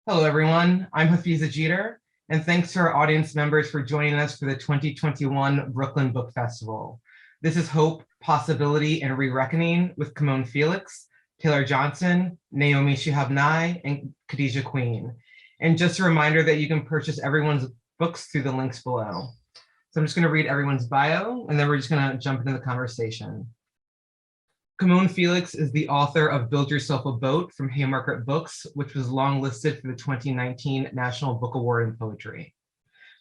Hello, everyone. I'm Hafizah Geter, and thanks to our audience members for joining us for the 2021 Brooklyn Book Festival. This is Hope, Possibility, and Re-Reckoning with Camonghne Felix, Taylor Johnson, Naomi Shihab Nye, and Khadijah Queen. And just a reminder that you can purchase everyone's books through the links below. So I'm just going to read everyone's bio, and then we're just going to jump into the conversation. Camonghne Felix is the author of Build Yourself a Boat from Haymarket Books, which was longlisted for the 2019 National Book Award in Poetry.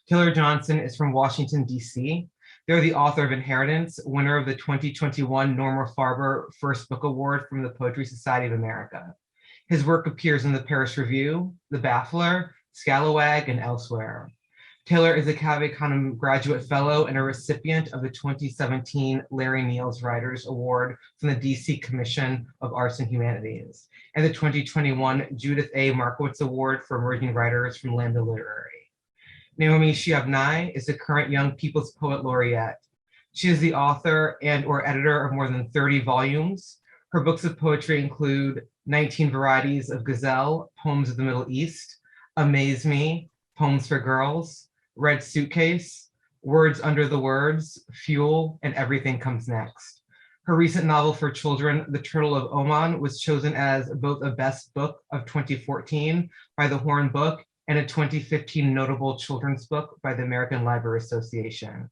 Taylor Johnson is from Washington, D.C. They're the author of Inheritance, winner of the 2021 Norma Farber First Book Award from the Poetry Society of America. His work appears in the Paris Review, The Baffler, Scalawag, and elsewhere. Taylor is a Camonghne Graduate Fellow and a recipient of the 2017 Larry Niels Writers Award from the DC Commission of Arts and Humanities, and the 2021 Judith A. Markowitz Award for Emerging Writers from Lambda Literary. Naomi Shihab Nye is the current Young People's Poet Laureate. She is the author and/or editor of more than 30 volumes. Her books of poetry include 19 Varieties of Gazelle, Poems of the Middle East, Amaze Me, Poems for Girls, Red Suitcase, Words Under the Words, Fuel, and Everything Comes Next. Her recent novel for children, The Turtle of Oman, was chosen as both a Best Book of 2014 by the Horn Book and a 2015 Notable Children's Book by the American Library Association.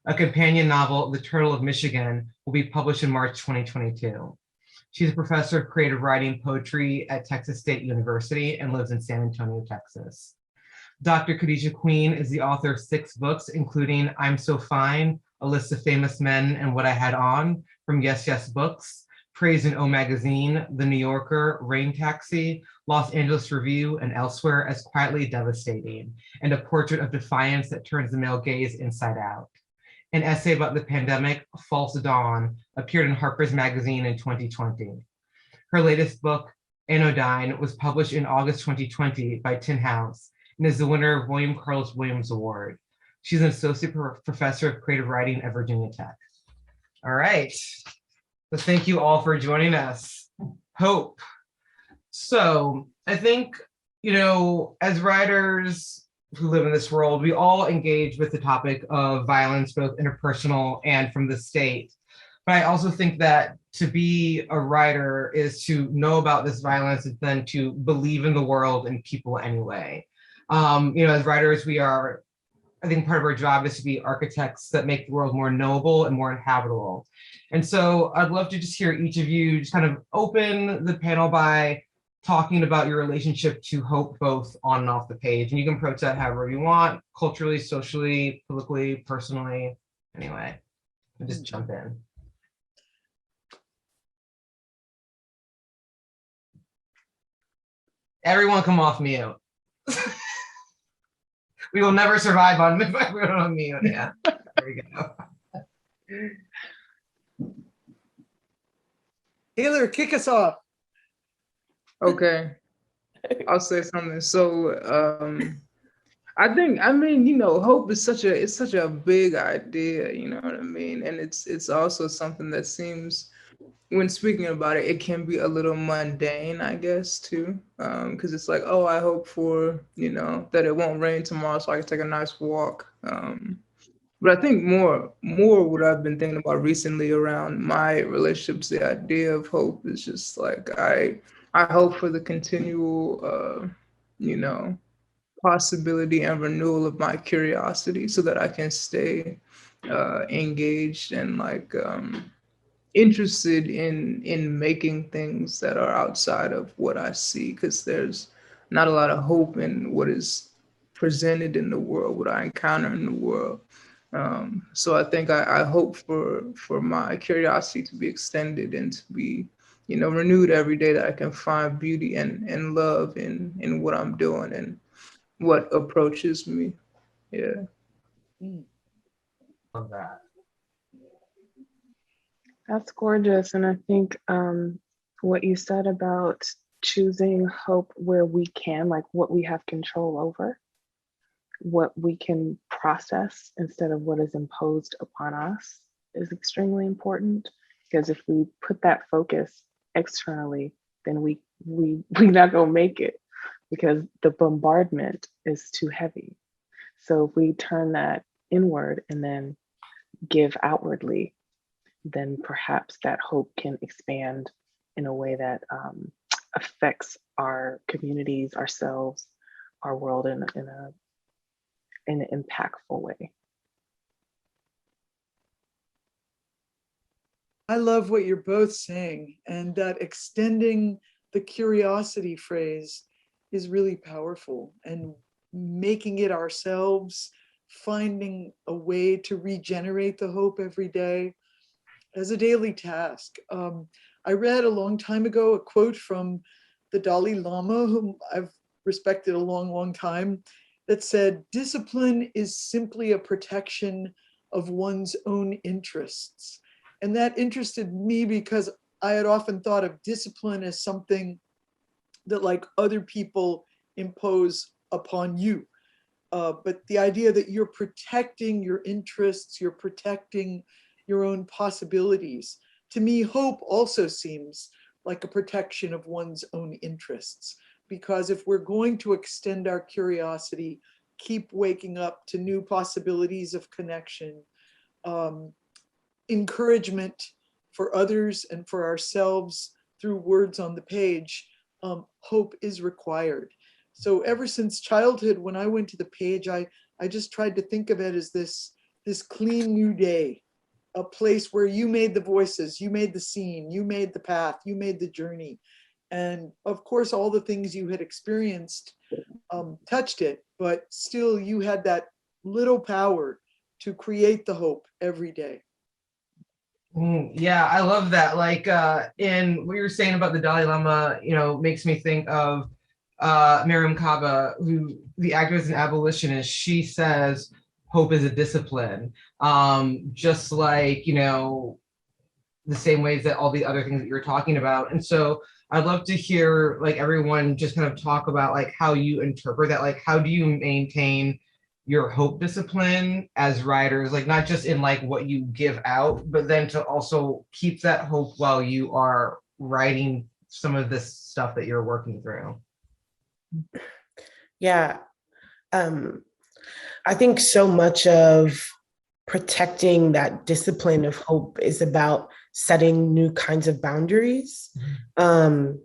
A companion novel, The Turtle of Michigan, will be published in March 2022. She's a professor of creative writing poetry at Texas State University and lives in San Antonio, Texas. Dr. Khadijah Queen is the author of 6 books, including I'm So Fine, A List of Famous Men and What I Had On from Yes Yes Books, Praise in O Magazine, The New Yorker, Rain Taxi, Los Angeles Review, and elsewhere as Quietly Devastating, and a portrait of defiance that turns the male gaze inside out. An essay about the pandemic, False Dawn, appeared in Harper's Magazine in 2020. Her latest book, Anodyne, was published in August 2020 by Tin House, and is the winner of William Carlos Williams Award. She's an associate professor of creative writing at Virginia Tech. All right, so thank you all for joining us. Hope. So I think, as writers who live in this world, we all engage with the topic of violence, both interpersonal and from the state. But I also think that to be a writer is to know about this violence and then to believe in the world and people anyway. As writers, I think part of our job is to be architects that make the world more knowable and more inhabitable. And so I'd love to just hear each of you just kind of open the panel by talking about your relationship to hope, both on and off the page. And you can approach that however you want, culturally, socially, politically, personally, anyway, just jump in. Everyone come off mute. We will never survive on mute. Yeah, there we go. Taylor, kick us off. Okay, I'll say something. So hope is such a big idea, you know what I mean? And it's also something that seems, when speaking about it, it can be a little mundane, I guess, too. Because it's like, oh, I hope for, that it won't rain tomorrow so I can take a nice walk. But I think more what I've been thinking about recently around my relationships, the idea of hope is just like, I hope for the continual, possibility and renewal of my curiosity so that I can stay engaged and interested in making things that are outside of what I see, because there's not a lot of hope in what is presented in the world, what I encounter in the world. So I think I hope for my curiosity to be extended and to be, renewed every day, that I can find beauty and love in what I'm doing and what approaches me. Yeah. Love that. That's gorgeous. And I think what you said about choosing hope where we can, like what we have control over, what we can process instead of what is imposed upon us, is extremely important. Because if we put that focus externally, then we not gonna make it. because the bombardment is too heavy. So if we turn that inward and then give outwardly, then perhaps that hope can expand in a way that affects our communities, ourselves, our world in an impactful way. I love what you're both saying, and that extending the curiosity phrase is really powerful, and making it ourselves, finding a way to regenerate the hope every day as a daily task. I read a long time ago a quote from the Dalai Lama, whom I've respected a long, long time, that said, "Discipline is simply a protection of one's own interests." And that interested me because I had often thought of discipline as something that like other people impose upon you. But the idea that you're protecting your interests, you're protecting your own possibilities. To me, hope also seems like a protection of one's own interests, because if we're going to extend our curiosity, keep waking up to new possibilities of connection, encouragement for others and for ourselves through words on the page, hope is required. So ever since childhood, when I went to the page, I just tried to think of it as this clean new day, a place where you made the voices, you made the scene, you made the path, you made the journey. And of course, all the things you had experienced touched it, but still you had that little power to create the hope every day. Yeah, I love that. Like in what you were saying about the Dalai Lama, makes me think of Miriam Kaba, who the activist and abolitionist. She says hope is a discipline, just like the same ways that all the other things that you're talking about. And so I'd love to hear like everyone just kind of talk about like how you interpret that. Like how do you maintain your hope discipline as writers, like not just in like what you give out, but then to also keep that hope while you are writing some of this stuff that you're working through? Yeah. I think so much of protecting that discipline of hope is about setting new kinds of boundaries, and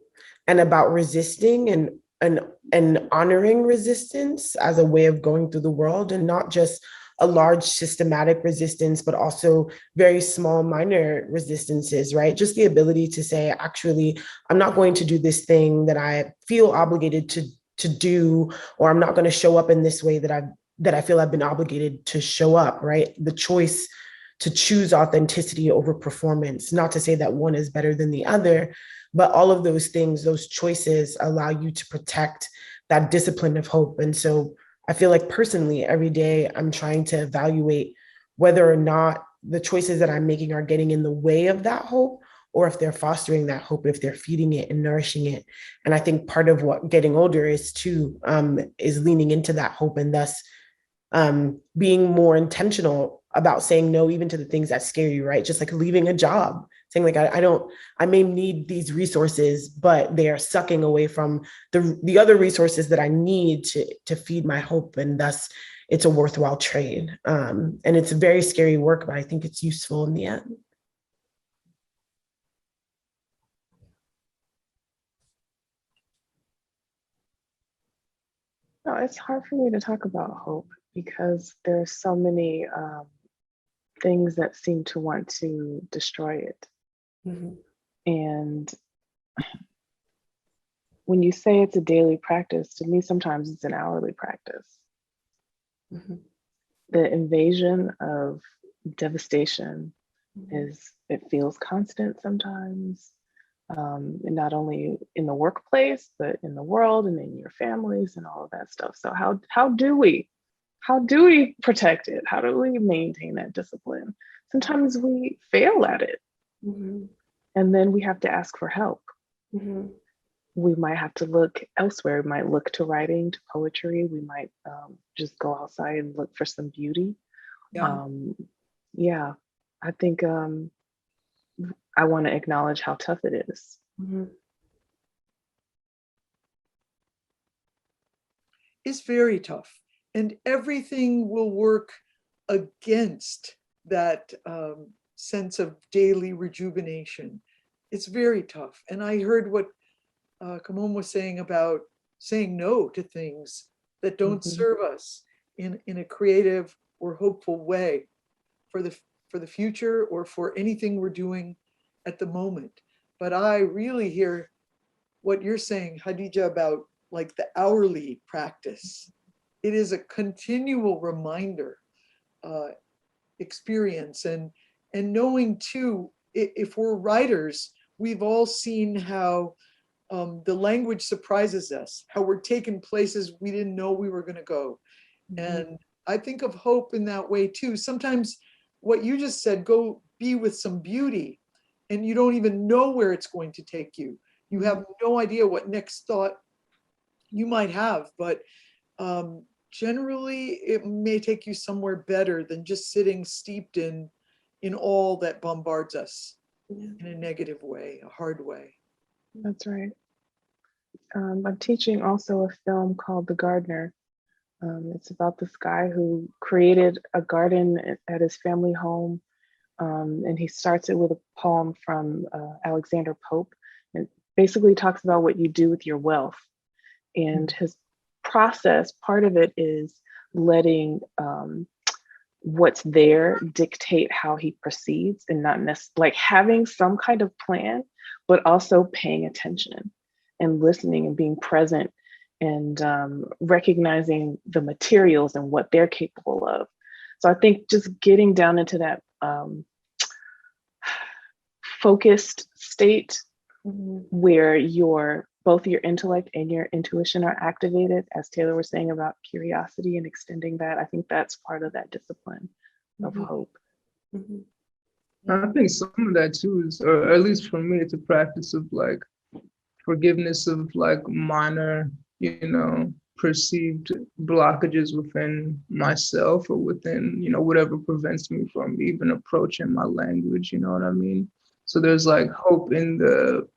about resisting and honoring resistance as a way of going through the world, and not just a large systematic resistance, but also very small, minor resistances, right? Just the ability to say, actually, I'm not going to do this thing that I feel obligated to do, or I'm not going to show up in this way that I feel I've been obligated to show up, right? The choice to choose authenticity over performance, not to say that one is better than the other, but all of those things, those choices allow you to protect that discipline of hope. And so I feel like personally, every day I'm trying to evaluate whether or not the choices that I'm making are getting in the way of that hope, or if they're fostering that hope, if they're feeding it and nourishing it. And I think part of what getting older is too, is leaning into that hope, and thus being more intentional about saying no, even to the things that scare you, right? Just like leaving a job, saying like, I may need these resources, but they are sucking away from the other resources that I need to feed my hope. And thus it's a worthwhile trade. And it's very scary work, but I think it's useful in the end. No, it's hard for me to talk about hope because there's so many things that seem to want to destroy it. Mm-hmm. And when you say it's a daily practice, to me, sometimes it's an hourly practice. Mm-hmm. The invasion of devastation Mm-hmm. it feels constant sometimes. And not only in the workplace, but in the world and in your families and all of that stuff. So how do we protect it? How do we maintain that discipline? Sometimes we fail at it. Mm-hmm. And then we have to ask for help. Mm-hmm. We might have to look elsewhere. We might look to writing, to poetry. We might just go outside and look for some beauty. Yeah. I think I want to acknowledge how tough it is. Mm-hmm. is very tough. And everything will work against that sense of daily rejuvenation. It's very tough. And I heard what Camonghne was saying about saying no to things that don't serve us in a creative or hopeful way for the future or for anything we're doing at the moment. But I really hear what you're saying, Khadijah, about like the hourly practice. It is a continual reminder experience, and knowing too, if we're writers, we've all seen how the language surprises us, how we're taken places we didn't know we were going to go. And I think of hope in that way too. Sometimes what you just said, go be with some beauty, and you don't even know where it's going to take you. You have no idea what next thought you might have, but generally it may take you somewhere better than just sitting steeped in all that bombards us in a negative way, a hard way. That's right. I'm teaching also a film called The Gardner. It's about this guy who created a garden at his family home. And he starts it with a poem from Alexander Pope, and basically talks about what you do with your wealth. And his process, part of it is letting what's there dictate how he proceeds, and not necessarily like having some kind of plan, but also paying attention and listening and being present and recognizing the materials and what they're capable of. So I think just getting down into that focused state where both your intellect and your intuition are activated, as Taylor was saying about curiosity and extending that, I think that's part of that discipline of hope. I think some of that too is, or at least for me, it's a practice of like forgiveness of like minor, perceived blockages within myself or within, whatever prevents me from even approaching my language, you know what I mean? So there's like hope in the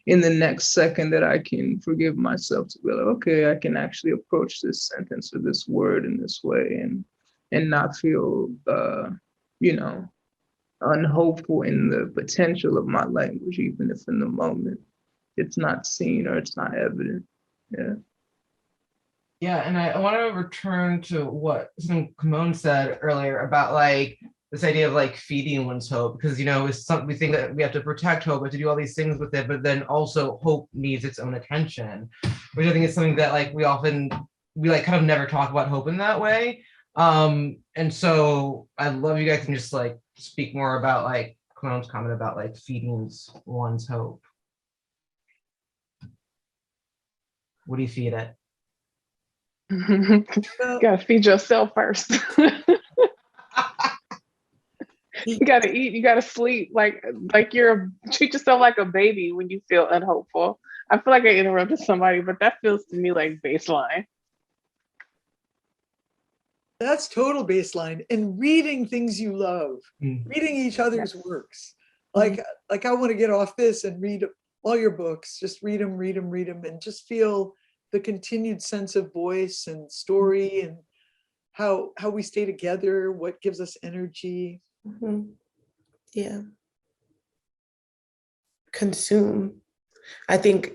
next second that I can forgive myself to be like, okay, I can actually approach this sentence or this word in this way and not feel, unhopeful in the potential of my language, even if in the moment it's not seen or it's not evident. Yeah. Yeah, and I want to return to what something Camonghne said earlier about like this idea of like feeding one's hope, because it's something we think that we have to protect hope, but to do all these things with it, but then also hope needs its own attention, which I think is something that like we kind of never talk about hope in that way. And so I'd love you guys can just like speak more about like Camonghne's comment about like feeding one's hope. What do you feed it? You gotta feed yourself first. You gotta eat, you gotta sleep, like treat yourself like a baby when you feel unhopeful. I feel like I interrupted somebody, but that feels to me like baseline. That's total baseline. And reading things you love, reading each other's works. Like I want to get off this and read all your books, just read them, and just feel the continued sense of voice and story and how we stay together, what gives us energy. Yeah. Consume. I think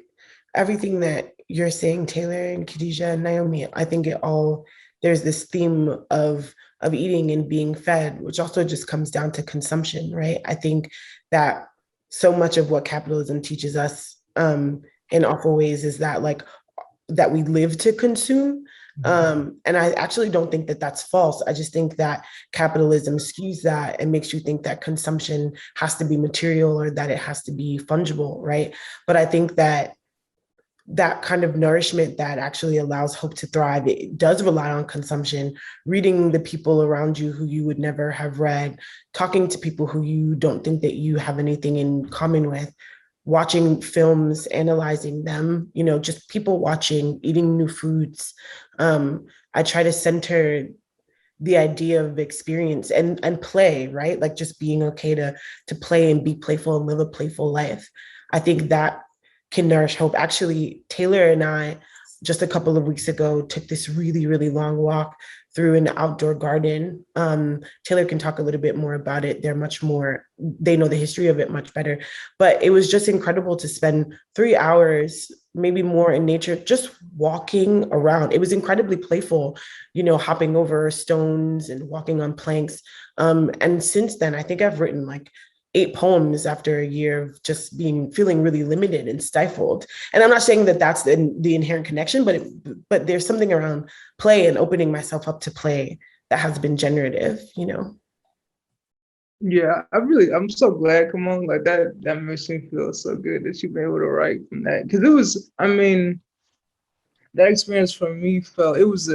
everything that you're saying, Taylor and Khadijah and Naomi, I think there's this theme of eating and being fed, which also just comes down to consumption, right? I think that so much of what capitalism teaches us in awful ways is that like that we live to consume. And I actually don't think that that's false. I just think that capitalism skews that and makes you think that consumption has to be material or that it has to be fungible, right? But I think that kind of nourishment that actually allows hope to thrive, it does rely on consumption, reading the people around you who you would never have read, talking to people who you don't think that you have anything in common with, watching films, analyzing them, just people watching, eating new foods. I try to center the idea of experience and play, right? Like just being okay to play and be playful and live a playful life. I think that can nourish hope. Actually, Taylor and I just a couple of weeks ago, took this really, really long walk through an outdoor garden. Taylor can talk a little bit more about it. They know the history of it much better, but it was just incredible to spend 3 hours, maybe more, in nature, just walking around. It was incredibly playful, hopping over stones and walking on planks. And since then, I think I've written like 8 poems after a year of just feeling really limited and stifled. And I'm not saying that that's the inherent connection, but there's something around play and opening myself up to play that has been generative. Yeah, I'm so glad, Camonghne, like that makes me feel so good that you've been able to write from that. Because it was, that experience for me it was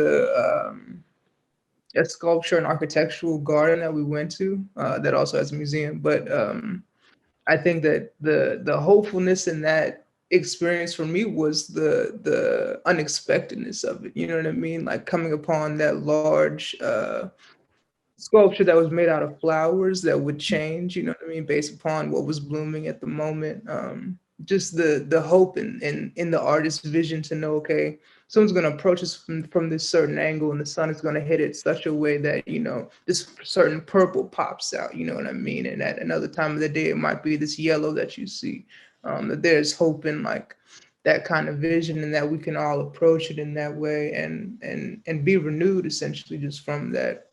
a sculpture and architectural garden that we went to that also has a museum. But I think that the hopefulness in that experience for me was the unexpectedness of it. You know what I mean? Like coming upon that large sculpture that was made out of flowers that would change, you know what I mean, based upon what was blooming at the moment. Just the hope in the artist's vision to know, okay, someone's going to approach us from this certain angle and the sun is going to hit it such a way that, this certain purple pops out, you know what I mean? And at another time of the day, it might be this yellow that you see. That there's hope in like that kind of vision and that we can all approach it in that way and be renewed essentially just from that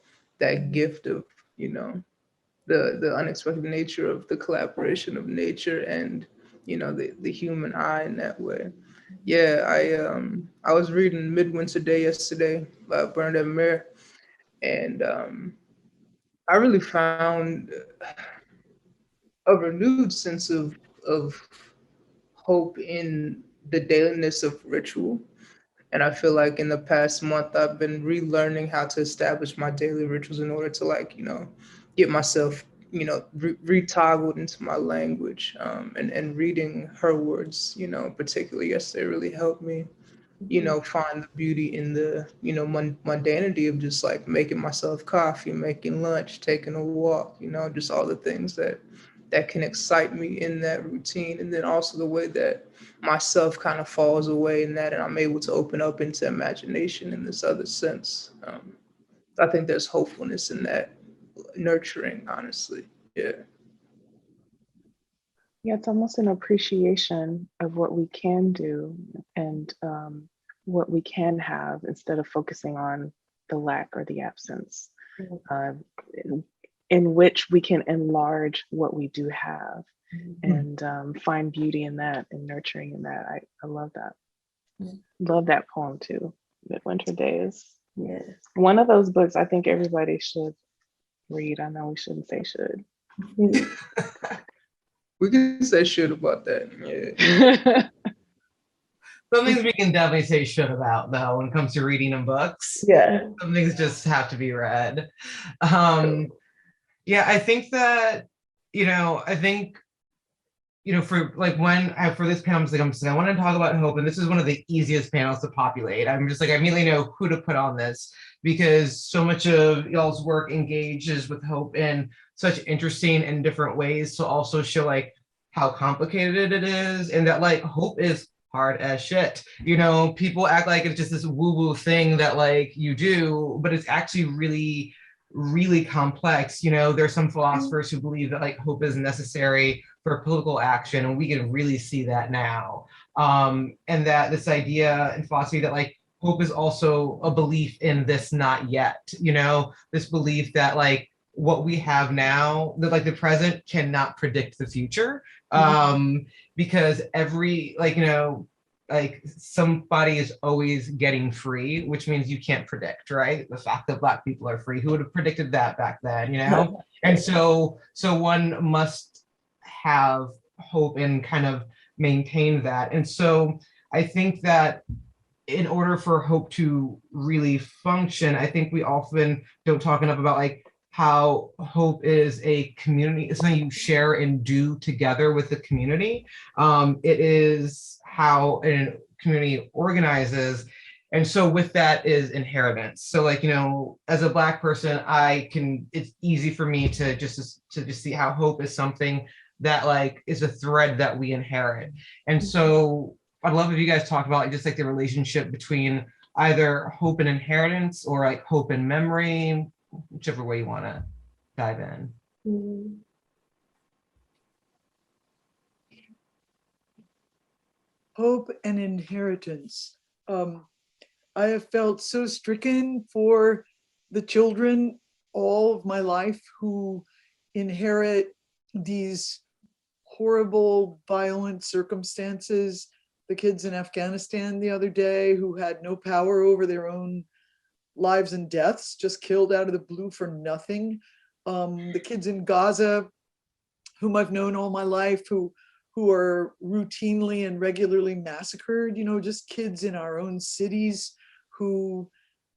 gift of, the unexpected nature of the collaboration of nature and, the human eye in that way. Yeah, I was reading Midwinter Day yesterday by Bernadette Mayer, and I really found a renewed sense of hope in the dailiness of ritual. And I feel like in the past month, I've been relearning how to establish my daily rituals in order to get myself, retoggled into my language. And reading her words, particularly yesterday really helped me, find the beauty in the, mundanity of just like making myself coffee, making lunch, taking a walk, just all the things that can excite me in that routine. And then also the way that myself kind of falls away in that and I'm able to open up into imagination in this other sense. I think there's hopefulness in that nurturing, honestly. Yeah. Yeah, it's almost an appreciation of what we can do and what we can have instead of focusing on the lack or the absence, in which we can enlarge what we do have and find beauty in that and nurturing in that. I love that. Love that poem too. Midwinter Days. Yes. One of those books I think everybody should read. I know we shouldn't say should. We can say should about that. Yeah. Some things we can definitely say should about, though, when it comes to reading and books. Yeah. Some things just have to be read. Yeah, I think that, for like for this panel, I'm saying I want to talk about hope, and this is one of the easiest panels to populate. I'm just like, I immediately know who to put on this because so much of y'all's work engages with hope in such interesting and different ways to also show like how complicated it is and that like hope is hard as shit. People act like it's just this woo-woo thing that like you do, but it's actually really, really complex. There's some philosophers who believe that like hope is necessary for political action, and we can really see that now. And that this idea in philosophy that like hope is also a belief in this not yet, this belief that like what we have now, that like the present cannot predict the future, because every like somebody is always getting free, which means you can't predict, right? The fact that Black people are free, who would have predicted that back then, And so one must have hope and kind of maintain that. And so I think that in order for hope to really function, I think we often don't talk enough about like how hope is a community. It's something you share and do together with the community. It is how a community organizes. And so with that is inheritance. So like, as a Black person, it's easy for me to just see how hope is something that like is a thread that we inherit. And so I'd love if you guys talked about just like the relationship between either hope and inheritance or like hope and memory, whichever way you want to dive in. Mm. Hope and inheritance. I have felt so stricken for the children all of my life who inherit these horrible, violent circumstances. The kids in Afghanistan the other day who had no power over their own lives and deaths, just killed out of the blue for nothing. The kids in Gaza, whom I've known all my life, who are routinely and regularly massacred, you know, just kids in our own cities who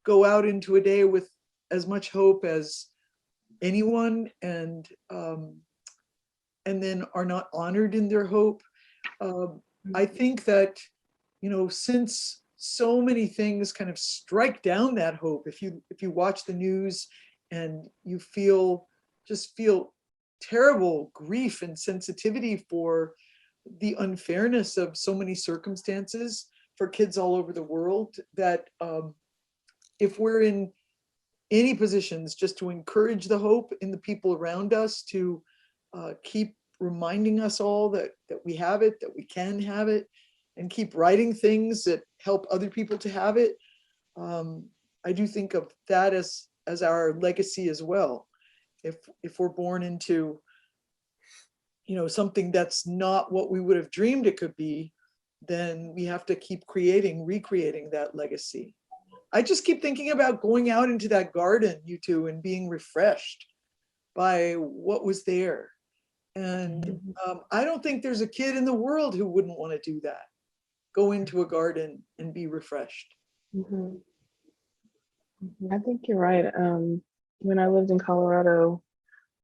go out into a day with as much hope as anyone, and then are not honored in their hope. I think that, you know, since so many things kind of strike down that hope, if you watch the news and you feel terrible grief and sensitivity for the unfairness of so many circumstances for kids all over the world, that if we're in any positions just to encourage the hope in the people around us, to keep reminding us all that we have it, that we can have it, and keep writing things that help other people to have it. I do think of that as our legacy as well. If we're born into, you know, something that's not what we would have dreamed it could be, then we have to keep recreating that legacy. I just keep thinking about going out into that garden, you two, and being refreshed by what was there. And I don't think there's a kid in the world who wouldn't want to do that. Go into a garden and be refreshed. Mm-hmm. I think you're right. When I lived in Colorado,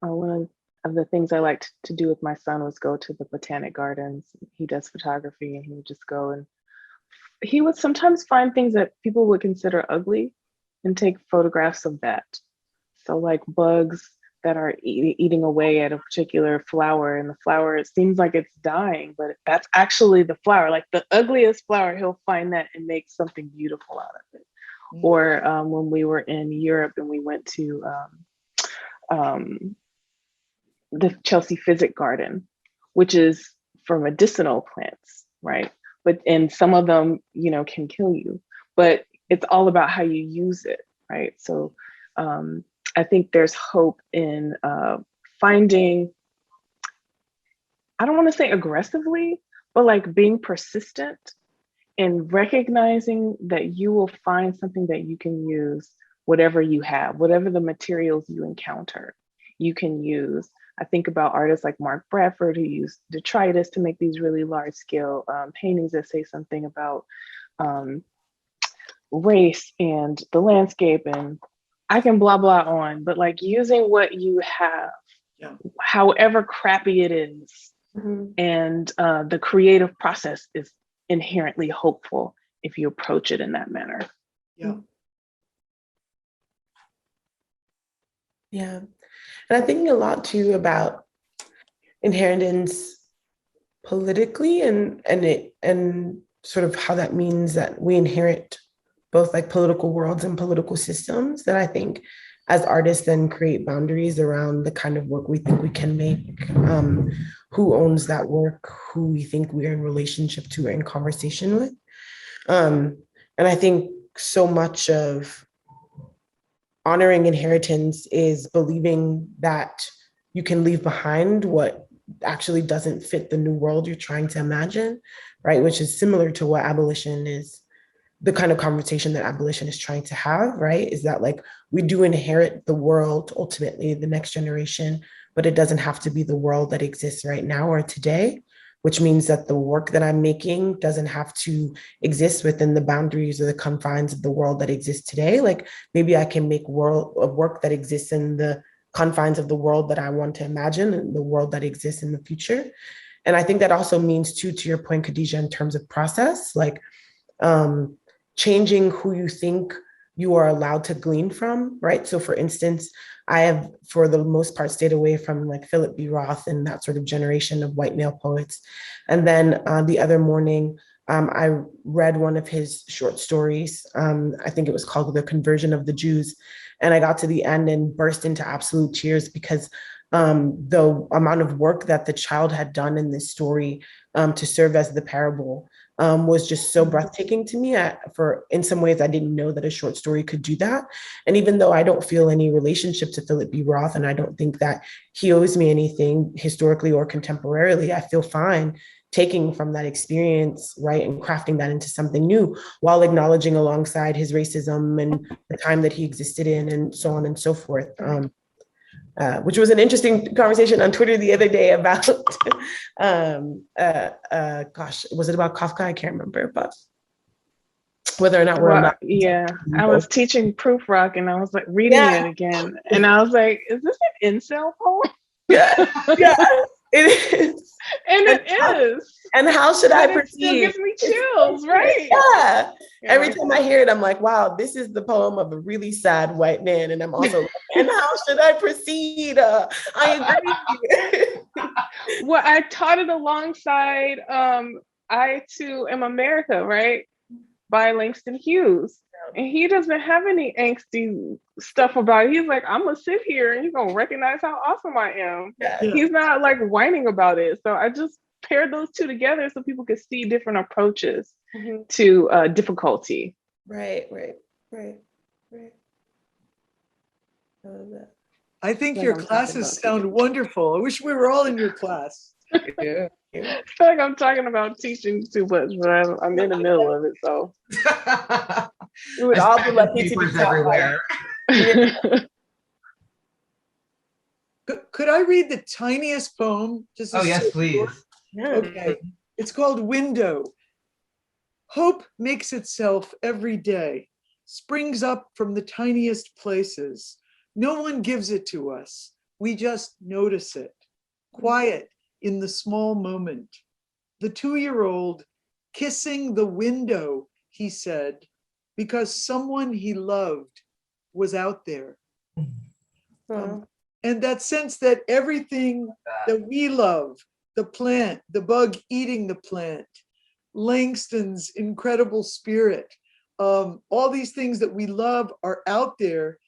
one of the things I liked to do with my son was go to the botanic gardens. He does photography, and he would just go, and he would sometimes find things that people would consider ugly and take photographs of that. So like bugs that are eating away at a particular flower, and the flower, it seems like it's dying, but that's actually the flower. Like the ugliest flower, he'll find that and make something beautiful out of it. Mm-hmm. Or when we were in Europe and we went to the Chelsea Physic Garden, which is for medicinal plants, right? And some of them, you know, can kill you, but it's all about how you use it, right? So I think there's hope in finding, I don't want to say aggressively, but like being persistent and recognizing that you will find something that you can use, whatever you have, whatever the materials you encounter, you can use. I think about artists like Mark Bradford, who used detritus to make these really large scale paintings that say something about race and the landscape, and I can blah, blah on, but like using what you have, however crappy it is, and the creative process is inherently hopeful if you approach it in that manner. Yeah. Yeah. And I'm thinking a lot too about inheritance politically and sort of how that means that we inherit both like political worlds and political systems that I think as artists then create boundaries around the kind of work we think we can make, who owns that work, who we think we're in relationship to or in conversation with. And I think so much of honoring inheritance is believing that you can leave behind what actually doesn't fit the new world you're trying to imagine, right? Which is similar to what abolition is, the kind of conversation that abolition is trying to have, right? Is that like, we do inherit the world, ultimately, the next generation, but it doesn't have to be the world that exists right now or today, which means that the work that I'm making doesn't have to exist within the boundaries or the confines of the world that exists today. Like maybe I can make work that exists in the confines of the world that I want to imagine and the world that exists in the future. And I think that also means too, to your point, Khadijah, in terms of process, like changing who you think you are allowed to glean from, right? So for instance, I have, for the most part, stayed away from like Philip B. Roth and that sort of generation of white male poets. And then the other morning, I read one of his short stories. I think it was called The Conversion of the Jews. And I got to the end and burst into absolute tears because the amount of work that the child had done in this story to serve as the parable was just so breathtaking to me. In some ways, I didn't know that a short story could do that. And even though I don't feel any relationship to Philip B. Roth, and I don't think that he owes me anything historically or contemporarily, I feel fine taking from that experience, right, and crafting that into something new while acknowledging alongside his racism and the time that he existed in and so on and so forth. Which was an interesting conversation on Twitter the other day about, gosh, was it about Kafka? I can't remember, but whether or not we're allowed. Yeah, I was teaching proof rock and I was like reading it again. And I was like, is this an incel poem? Yeah, it is. And it is. And how should I proceed? It still gives me chills, right? Yeah. Every time I hear it, I'm like, wow, this is the poem of a really sad white man. And I'm also like, and how should I proceed? I agree. Well, I taught it alongside I Too Am America, right? By Langston Hughes. And he doesn't have any angsty stuff about it. He's like, I'm gonna sit here and you're gonna recognize how awesome I am. Yeah. He's not like whining about it. So I just paired those two together so people could see different approaches to difficulty. Right. I love that. I think your classes sound wonderful. I wish we were all in your class. Yeah. I feel like I'm talking about teaching too much, but I'm in the middle of it, so we would all be lucky to be everywhere. Could I read the tiniest poem? Oh yes, please. Okay, it's called Window. Hope makes itself every day, springs up from the tiniest places. No one gives it to us. We just notice it. Quiet in the small moment. The 2-year-old kissing the window, he said, because someone he loved was out there. And that sense that everything that we love, the plant, the bug eating the plant, Langston's incredible spirit, all these things that we love are out there.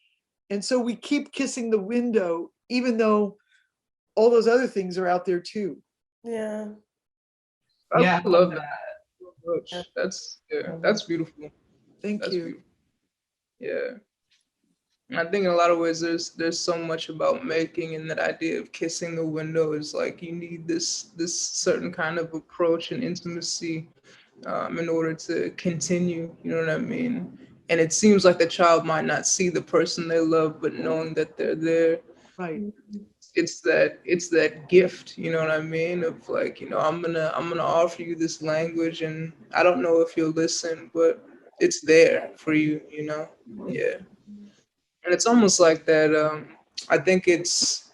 And so we keep kissing the window, even though all those other things are out there too. Yeah. I love that. That's beautiful. Thank you. Beautiful. Yeah. And I think in a lot of ways there's so much about making, and that idea of kissing the window is like you need this certain kind of approach and intimacy in order to continue, you know what I mean? And it seems like the child might not see the person they love, but knowing that they're there. Right. It's that gift, you know what I mean? Of like, you know, I'm gonna offer you this language, and I don't know if you'll listen, but it's there for you, you know? Yeah. And it's almost like that. I think it's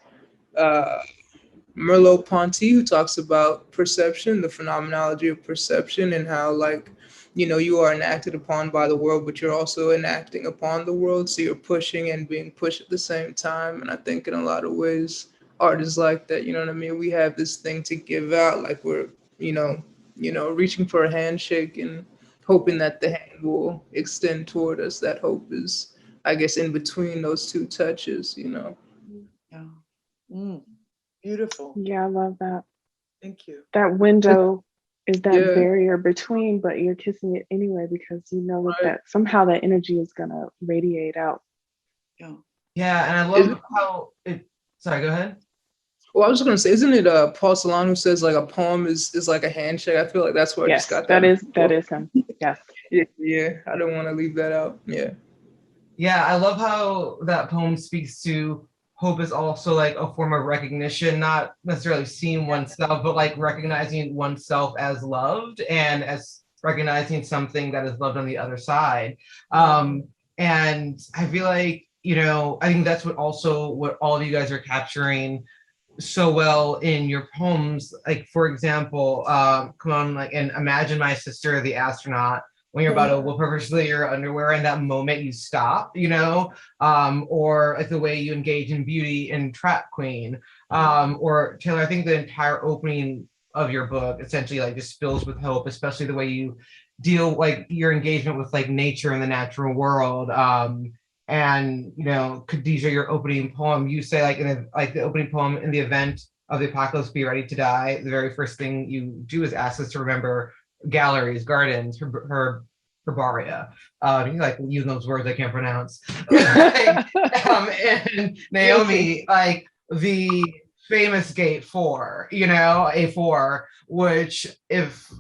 Merleau-Ponty who talks about perception, the phenomenology of perception, and how, like, you know, you are enacted upon by the world, but you're also enacting upon the world. So you're pushing and being pushed at the same time. And I think in a lot of ways, art is like that. You know what I mean? We have this thing to give out, like we're, you know, reaching for a handshake and hoping that the hand will extend toward us. That hope is, I guess, in between those two touches, you know. Yeah. Beautiful. Yeah, I love that. Thank you. That window is that barrier between, but you're kissing it anyway because you know that somehow that energy is gonna radiate out. Yeah, and I love how it. Sorry, go ahead. Well, I was just gonna say, isn't it Paul Celan who says like a poem is like a handshake? I feel like that's where I just got that. That is him. Yes. Yeah. I don't want to leave that out. Yeah. Yeah, I love how that poem speaks to hope is also like a form of recognition, not necessarily seeing oneself, but like recognizing oneself as loved and as recognizing something that is loved on the other side. And I feel like, you know, I think that's what all of you guys are capturing so well in your poems. Like, for example, come on, like, and Imagine My Sister, the Astronaut, when you're about to will purposely your underwear, and that moment you stop, you know, or like the way you engage in beauty in Trap Queen, or Taylor, I think the entire opening of your book essentially like just fills with hope, especially the way you deal like your engagement with like nature and the natural world. And you know, Khadijah, your opening poem, you say like like the opening poem, in the event of the apocalypse, be ready to die. The very first thing you do is ask us to remember galleries, gardens, herbaria. You like using those words I can't pronounce. And Naomi, like the famous gate 4, you know, A4, which if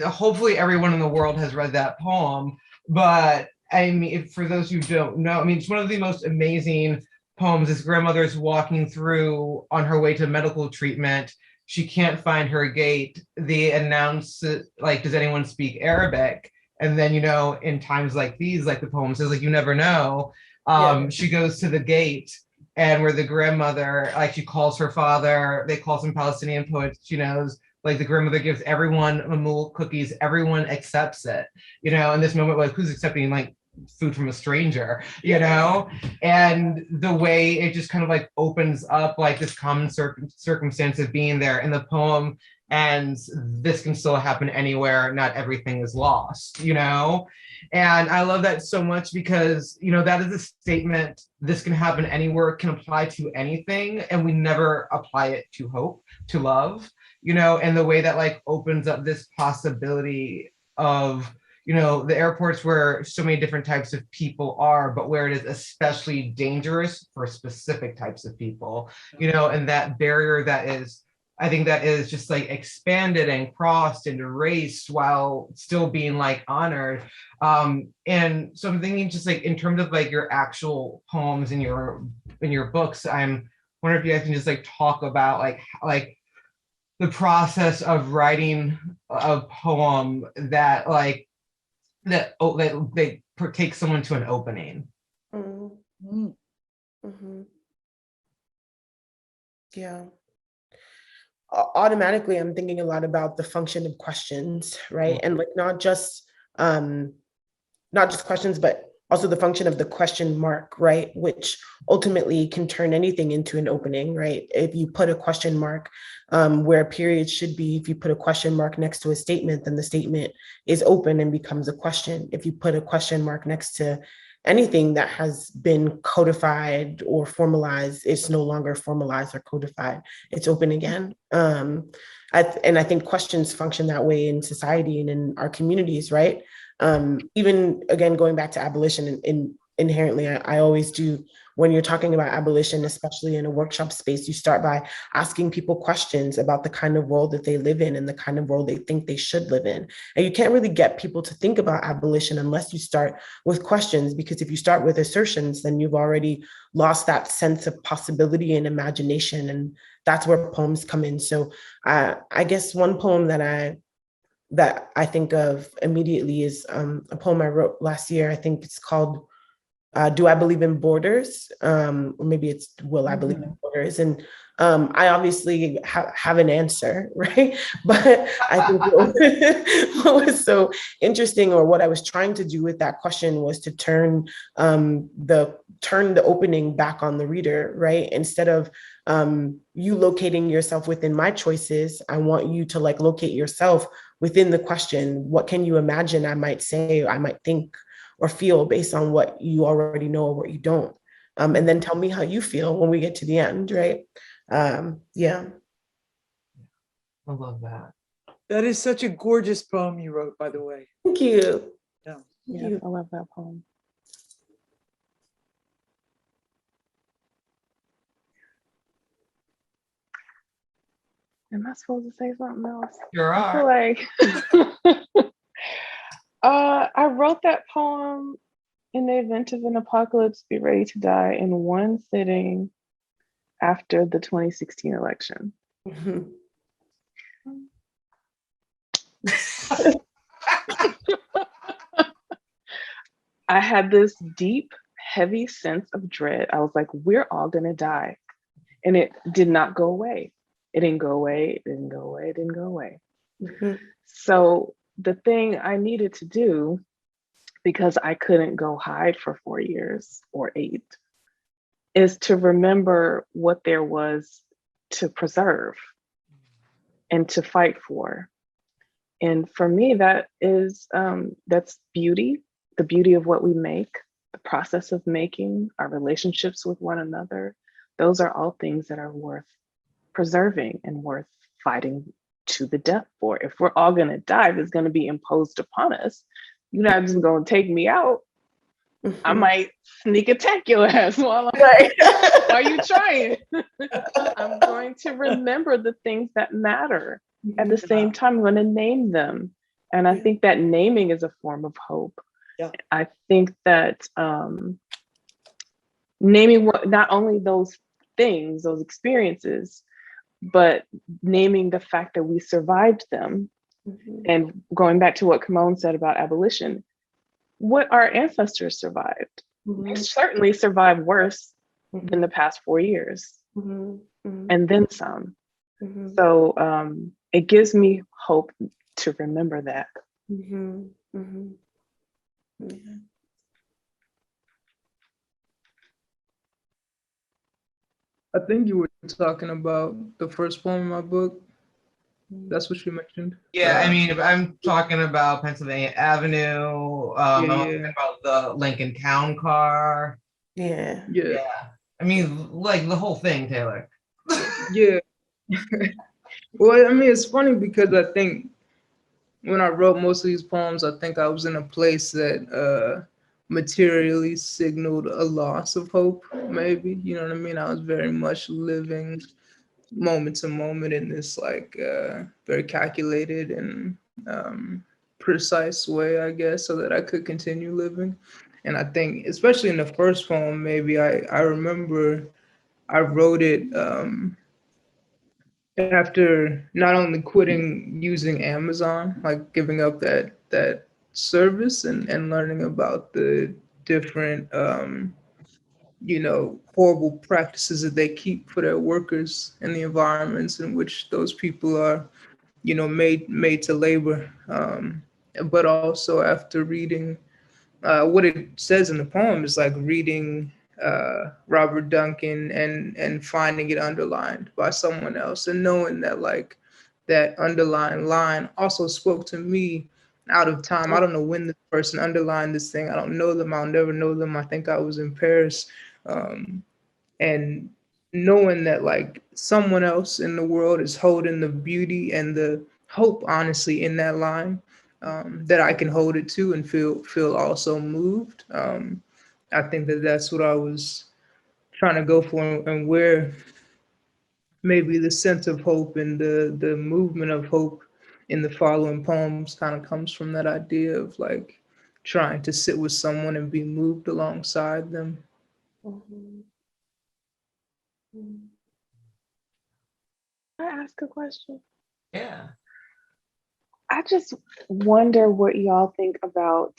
hopefully everyone in the world has read that poem, but I mean, for those who don't know, I mean, it's one of the most amazing poems. This grandmother is walking through on her way to medical treatment. She can't find her gate. They announce, like, does anyone speak Arabic? And then, you know, in times like these, like the poem says, like, you never know. She goes to the gate, and where the grandmother, like, she calls her father. They call some Palestinian poets she knows. Like, the grandmother gives everyone mamul cookies. Everyone accepts it, you know. In this moment, like, who's accepting like food from a stranger, you know? And the way it just kind of like opens up like this common circumstance of being there in the poem, and this can still happen anywhere. Not everything is lost, you know? And I love that so much because, you know, that is a statement. This can happen anywhere, it can apply to anything, and we never apply it to hope, to love, you know, and the way that like opens up this possibility of, you know, the airports where so many different types of people are, but where it is especially dangerous for specific types of people, you know, and that barrier that is, I think that is just like expanded and crossed and erased while still being like honored. And so I'm thinking just like in terms of like your actual poems in your books, I'm wondering if you guys can just like talk about like the process of writing a poem that like that they take someone to an opening. Mm-hmm. Mm-hmm. Yeah. Automatically, I'm thinking a lot about the function of questions, right? And like not just questions, but also the function of the question mark, right? Which ultimately can turn anything into an opening, right? If you put a question mark where a period should be, if you put a question mark next to a statement, then the statement is open and becomes a question. If you put a question mark next to anything that has been codified or formalized, it's no longer formalized or codified, it's open again. And I think questions function that way in society and in our communities, right? Even again, going back to abolition, inherently, I always do, when you're talking about abolition, especially in a workshop space, you start by asking people questions about the kind of world that they live in and the kind of world they think they should live in. And you can't really get people to think about abolition unless you start with questions, because if you start with assertions, then you've already lost that sense of possibility and imagination. And that's where poems come in. So I guess one poem that I think of immediately is a poem I wrote last year. I think it's called Do I Believe in Borders? Or maybe it's Will I Believe in Borders? And I obviously have an answer, right? But I think what was so interesting, or what I was trying to do with that question, was to turn the opening back on the reader, right? Instead of you locating yourself within my choices, I want you to like locate yourself within the question. What can you imagine I might say, I might think or feel based on what you already know or what you don't? And then tell me how you feel when we get to the end, right? Yeah. I love that. That is such a gorgeous poem you wrote, by the way. Thank you. Yeah. Yeah, I love that poem. Am I supposed to say something else? Sure I feel are. like I wrote that poem in the event of an apocalypse, be ready to die, in one sitting after the 2016 election. Mhm. I had this deep, heavy sense of dread. I was like, we're all gonna die. And it did not go away. It didn't go away, it didn't go away, it didn't go away. Mhm. So the thing I needed to do, because I couldn't go hide for 4 years or 8, is to remember what there was to preserve. and to fight for. And for me, that is that's beauty, the beauty of what we make, the process of making, our relationships with one another. Those are all things that are worth preserving and worth fighting to the death for. If we're all going to die, if it's going to be imposed upon us, you're not just going to take me out. I might sneak attack your ass while you trying. I'm going to remember the things that matter. At the same time, I'm going to name them. And I think that naming is a form of hope. Yeah. I think that naming what, not only those things, those experiences, but naming the fact that we survived them. And going back to what Camonghne said about abolition, what our ancestors survived. They certainly survived worse than the past 4 years, and then some. So it gives me hope to remember that. I think you were talking about the first poem in my book. That's what you mentioned. Yeah, I mean, I'm talking about Pennsylvania Avenue. I'm talking about the Lincoln Town Car. Yeah. I mean, like the whole thing, Taylor. Yeah. Well, I mean, it's funny because I think when I wrote most of these poems, I think I was in a place that materially signaled a loss of hope, maybe. You know what I mean? I was very much living moment to moment in this like very calculated and precise way, I guess, so that I could continue living. And I think, especially in the first poem, maybe I remember I wrote it after not only quitting using Amazon, like giving up that service and learning about the different horrible practices that they keep for their workers and the environments in which those people are, made to labor. But also after reading what it says in the poem is like reading Robert Duncan and finding it underlined by someone else and knowing that like that underlined line also spoke to me out of time. I don't know when the person underlined this thing. I don't know them. I'll never know them. I think I was in Paris. And knowing that like someone else in the world is holding the beauty and the hope, honestly, in that line, that I can hold it to and feel also moved. I think that that's what I was trying to go for, and where maybe the sense of hope and the movement of hope in the following poems kind of comes from that idea of like trying to sit with someone and be moved alongside them. Can I ask a question? Yeah. I just wonder what y'all think about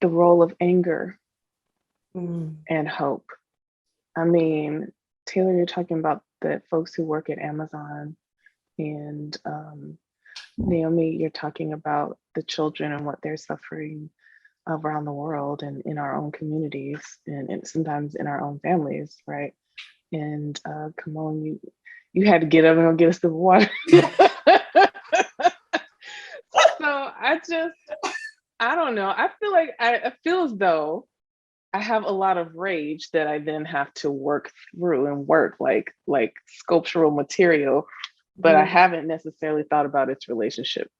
the role of anger and hope. I mean, Taylor, you're talking about the folks who work at Amazon, and Naomi, you're talking about the children and what they're suffering around the world and in our own communities and sometimes in our own families, right? And Camonghne, you had to get up and go get us some water. So I don't know. I feel like I feel as though I have a lot of rage that I then have to work through and work like sculptural material, but I haven't necessarily thought about its relationship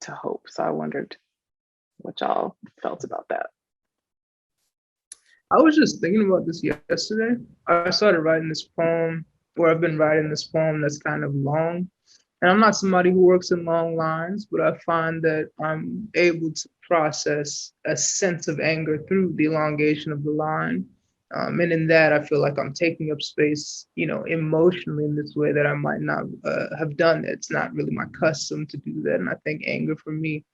to hope. So I wondered what y'all felt about that. I was just thinking about this yesterday. I started writing this poem, or I've been writing this poem that's kind of long. And I'm not somebody who works in long lines, but I find that I'm able to process a sense of anger through the elongation of the line. And in that, I feel like I'm taking up space, emotionally in this way that I might not have done. It's not really my custom to do that. And I think anger for me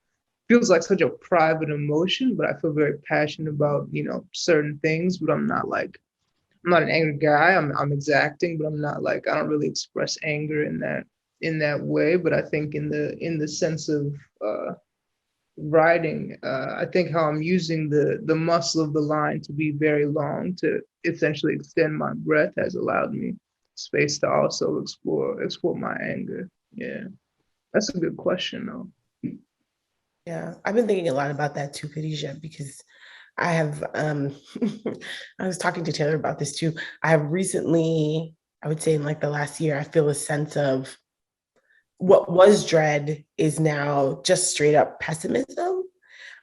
feels like such a private emotion, but I feel very passionate about, certain things, but I'm not an angry guy. I'm exacting, but I'm not like, I don't really express anger in that way. But I think in the sense of writing, I think how I'm using the muscle of the line to be very long to essentially extend my breath has allowed me space to also explore my anger. Yeah. That's a good question, though. Yeah, I've been thinking a lot about that too, Khadijah, because I have, I was talking to Taylor about this too. I have recently, I would say in like the last year, I feel a sense of what was dread is now just straight up pessimism.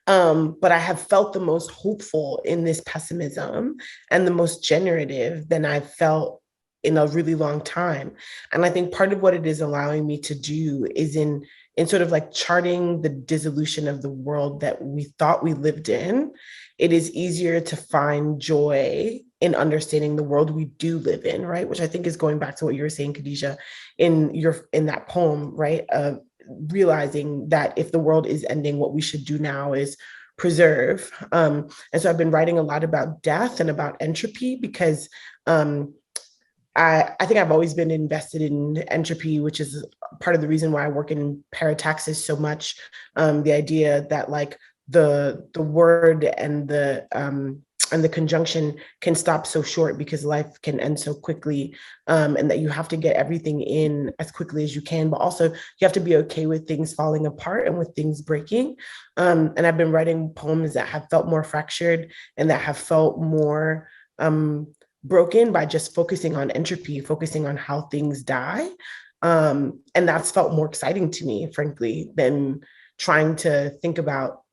But I have felt the most hopeful in this pessimism and the most generative than I've felt in a really long time. And I think part of what it is allowing me to do is in sort of like charting the dissolution of the world that we thought we lived in, it is easier to find joy in understanding the world we do live in, right? Which I think is going back to what you were saying, Khadijah, in that poem, right? Realizing that if the world is ending, what we should do now is preserve. And so I've been writing a lot about death and about entropy because I think I've always been invested in entropy, which is part of the reason why I work in parataxis so much. The idea that like the word and the conjunction can stop so short because life can end so quickly, and that you have to get everything in as quickly as you can, but also you have to be okay with things falling apart and with things breaking. And I've been writing poems that have felt more fractured and that have felt more broken by just focusing on entropy, focusing on how things die. And that's felt more exciting to me, frankly, than trying to think about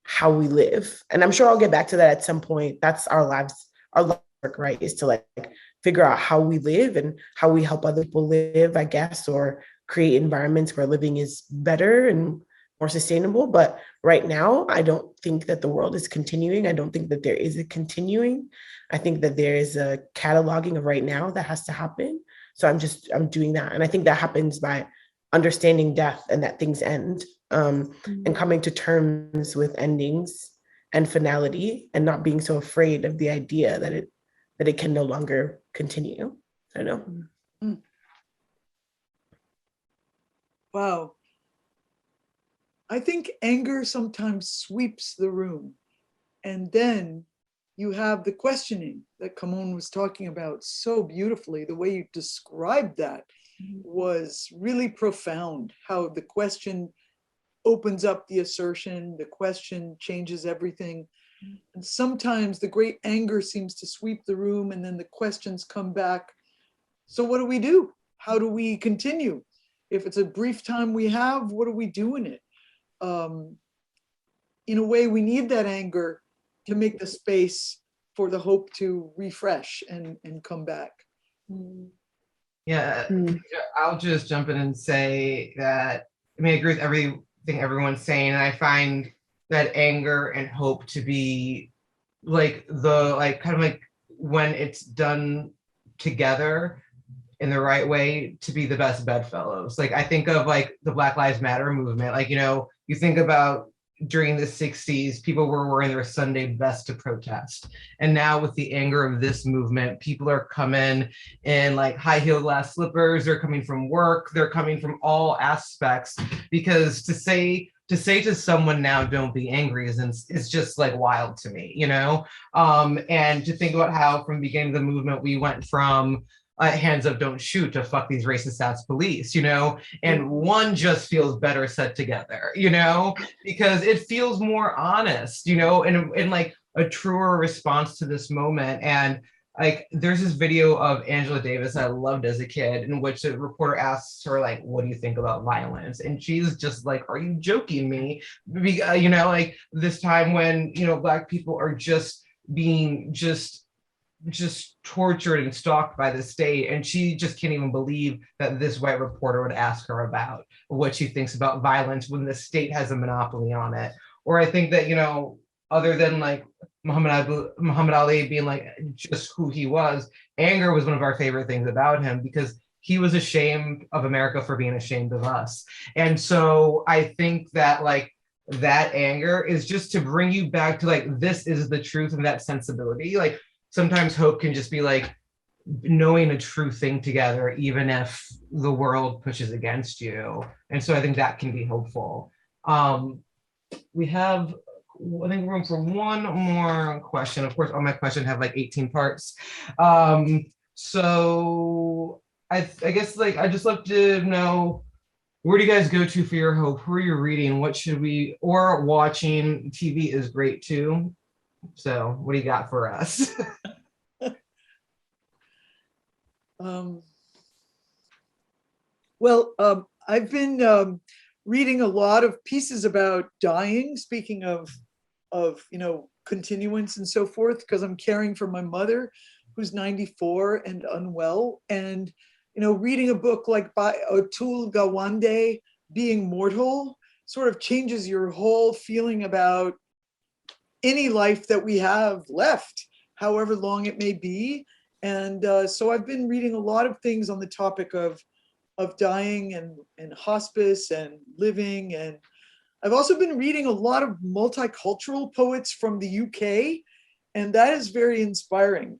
how we live. And I'm sure I'll get back to that at some point. That's our lives, our life work, right? Is to like figure out how we live and how we help other people live, I guess, or create environments where living is better and more sustainable. But right now, I don't think that the world is continuing. I don't think that there is a continuing. I think that there is a cataloging of right now that has to happen. So I'm doing that. And I think that happens by understanding death and that things end, and coming to terms with endings and finality and not being so afraid of the idea that it can no longer continue. I don't know. Wow. I think anger sometimes sweeps the room, and then you have the questioning that Camonghne was talking about so beautifully. The way you described that was really profound, how the question opens up the assertion, the question changes everything. And sometimes the great anger seems to sweep the room, and then the questions come back. So what do we do? How do we continue? If it's a brief time we have, what do we do in it? In a way, we need that anger to make the space for the hope to refresh and come back. Yeah, I'll just jump in and say that, I mean, I agree with everything everyone's saying, and I find that anger and hope to be like kind of like when it's done together in the right way, to be the best bedfellows. Like I think of like the Black Lives Matter movement, like, you know, you think about during the 60s, people were wearing their Sunday best to protest. And now with the anger of this movement, people are coming in like high heel glass slippers, they're coming from work, they're coming from all aspects, because to say to someone now, don't be angry, is just like wild to me, you know? And to think about how from the beginning of the movement, we went from hands up, don't shoot, to fuck these racist ass police, you know? And one just feels better set together, you know? Because it feels more honest, you know, and like a truer response to this moment. And like, there's this video of Angela Davis I loved as a kid, in which a reporter asks her, like, what do you think about violence? And she's just like, are you joking me? You know, like this time when, you know, Black people are just being just tortured and stalked by the state, and she just can't even believe that this white reporter would ask her about what she thinks about violence when the state has a monopoly on it. Or I think that, you know, other than like Muhammad Ali being like just who he was, anger was one of our favorite things about him, because he was ashamed of America for being ashamed of us. And so I think that like that anger is just to bring you back to like, this is the truth, and that sensibility. Like sometimes hope can just be like knowing a true thing together, even if the world pushes against you. And so I think that can be hopeful. We have, I think, room for one more question. Of course, all my questions have like 18 parts. So I guess like I just love to know Where do you guys go to for your hope? Who are you reading? What should we, or watching? TV is great too. So what do you got for us? I've been reading a lot of pieces about dying, speaking of continuance and so forth, because I'm caring for my mother who's 94 and unwell. And reading a book like by Atul Gawande, Being Mortal, sort of changes your whole feeling about any life that we have left, however long it may be. And so I've been reading a lot of things on the topic of dying and hospice and living. And I've also been reading a lot of multicultural poets from the UK, and that is very inspiring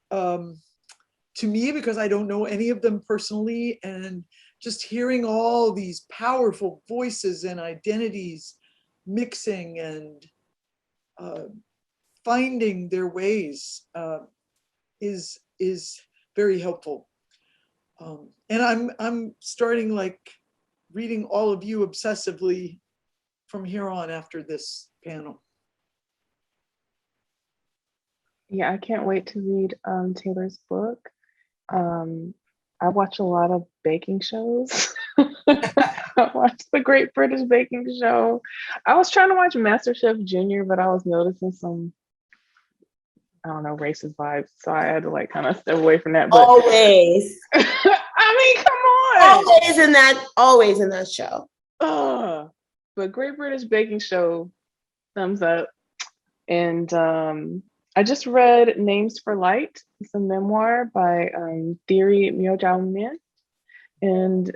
to me, because I don't know any of them personally, and just hearing all these powerful voices and identities mixing and finding their ways is very helpful. And I'm starting reading all of you obsessively from here on after this panel. Yeah, I can't wait to read Taylor's book. I watch a lot of baking shows. I watched the Great British Baking Show. I was trying to watch MasterChef Junior, but I was noticing some, I don't know, racist vibes. So I had to kind of step away from that. But Always. I mean, come on. Always in that show. But Great British Baking Show, thumbs up. And I just read Names for Light. It's a memoir by Thierry Myojaomin. And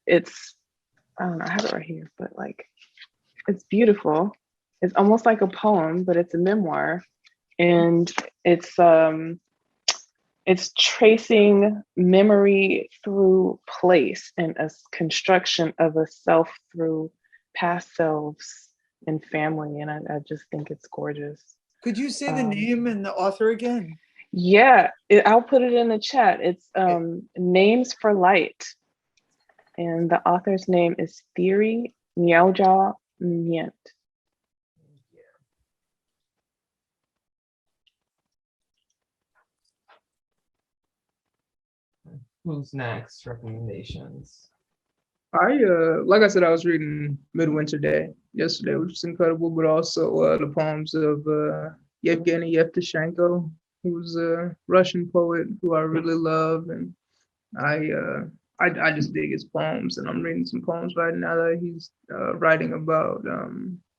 it's, I don't know, I have it right here, but it's beautiful. It's almost like a poem, but it's a memoir. And it's tracing memory through place and a construction of a self through past selves and family. And I just think it's gorgeous. Could you say the name and the author again? Yeah, I'll put it in the chat. It's Names for Light. And the author's name is Thierry Myojaomin. Who's next? Recommendations. Like I said, I was reading Midwinter Day yesterday, which was incredible, but also the poems of Yevgeny Yevtushenko, who's a Russian poet who I really love, and I just dig his poems. And I'm reading some poems right now that he's writing about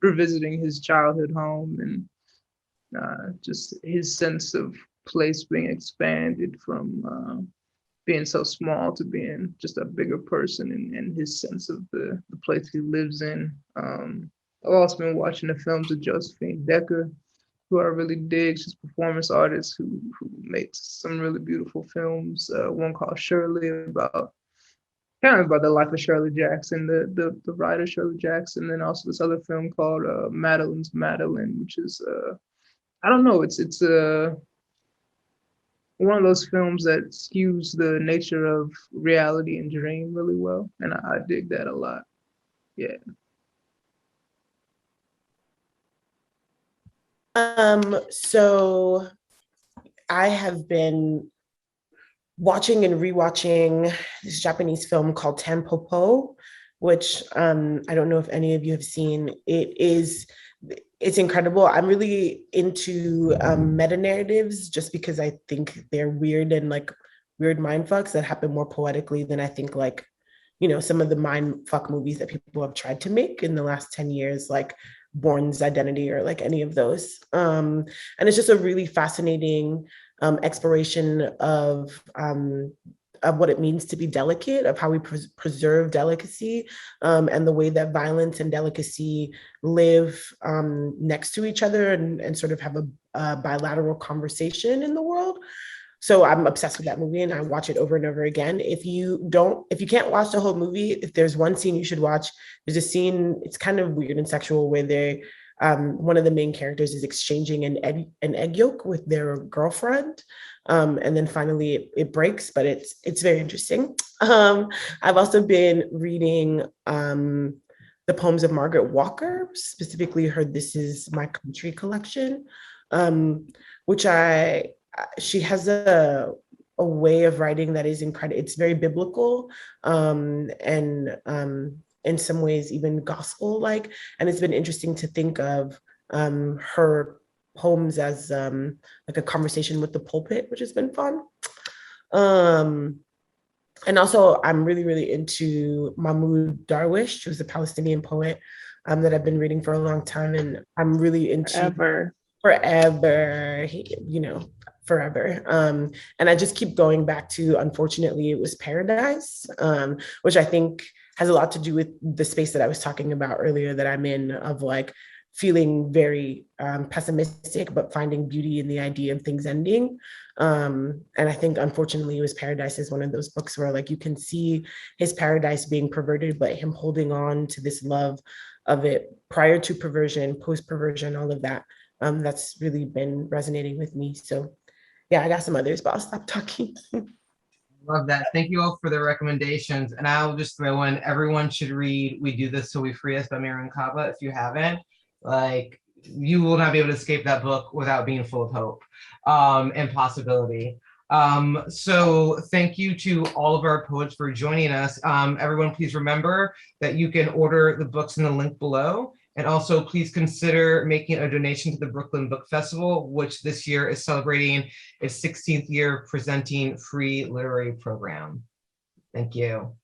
revisiting his childhood home and just his sense of place being expanded from being so small to being just a bigger person, and his sense of the place he lives in. I've also been watching the films of Josephine Decker, who I really dig. She's a performance artist who makes some really beautiful films. One called Shirley, kind of about the life of Shirley Jackson, the writer Shirley Jackson, and then also this other film called Madeline's Madeline, which is I don't know, it's one of those films that skews the nature of reality and dream really well. And I dig that a lot. Yeah. So I have been watching and rewatching this Japanese film called Tampopo, which I don't know if any of you have seen. It's incredible. I'm really into meta narratives just because I think they're weird and weird mind fucks that happen more poetically than I think some of the mind fuck movies that people have tried to make in the last 10 years, like Bourne's Identity or any of those. And it's just a really fascinating exploration of what it means to be delicate, of how we preserve delicacy, and the way that violence and delicacy live next to each other and sort of have a bilateral conversation in the world. So I'm obsessed with that movie and I watch it over and over again. If you can't watch the whole movie, if there's one scene you should watch, there's a scene, it's kind of weird and sexual, where they one of the main characters is exchanging an egg yolk with their girlfriend. And then finally it breaks, but it's very interesting. I've also been reading the poems of Margaret Walker, specifically her This Is My Country collection, which she has a way of writing that is incredible. It's very biblical, and in some ways even gospel-like. And it's been interesting to think of her poems as like a conversation with the pulpit, which has been fun. And also I'm really into Mahmoud Darwish, who's a Palestinian poet that I've been reading for a long time. And I'm really into forever, forever. And I just keep going back to Unfortunately It Was Paradise, which I think has a lot to do with the space that I was talking about earlier that I'm in, of like feeling very pessimistic, but finding beauty in the idea of things ending. And I think Unfortunately It Was Paradise is one of those books where like you can see his paradise being perverted, but him holding on to this love of it prior to perversion, post-perversion, all of that. That's really been resonating with me. So yeah, I got some others, but I'll stop talking. Love that. Thank you all for the recommendations. And I'll just throw in, everyone should read We Do This Till We Free Us by Miriam Kaba. If you haven't, like, you will not be able to escape that book without being full of hope and possibility. So thank you to all of our poets for joining us. Everyone, please remember that you can order the books in the link below. And also please consider making a donation to the Brooklyn Book Festival, which this year is celebrating its 16th year presenting free literary program. Thank you.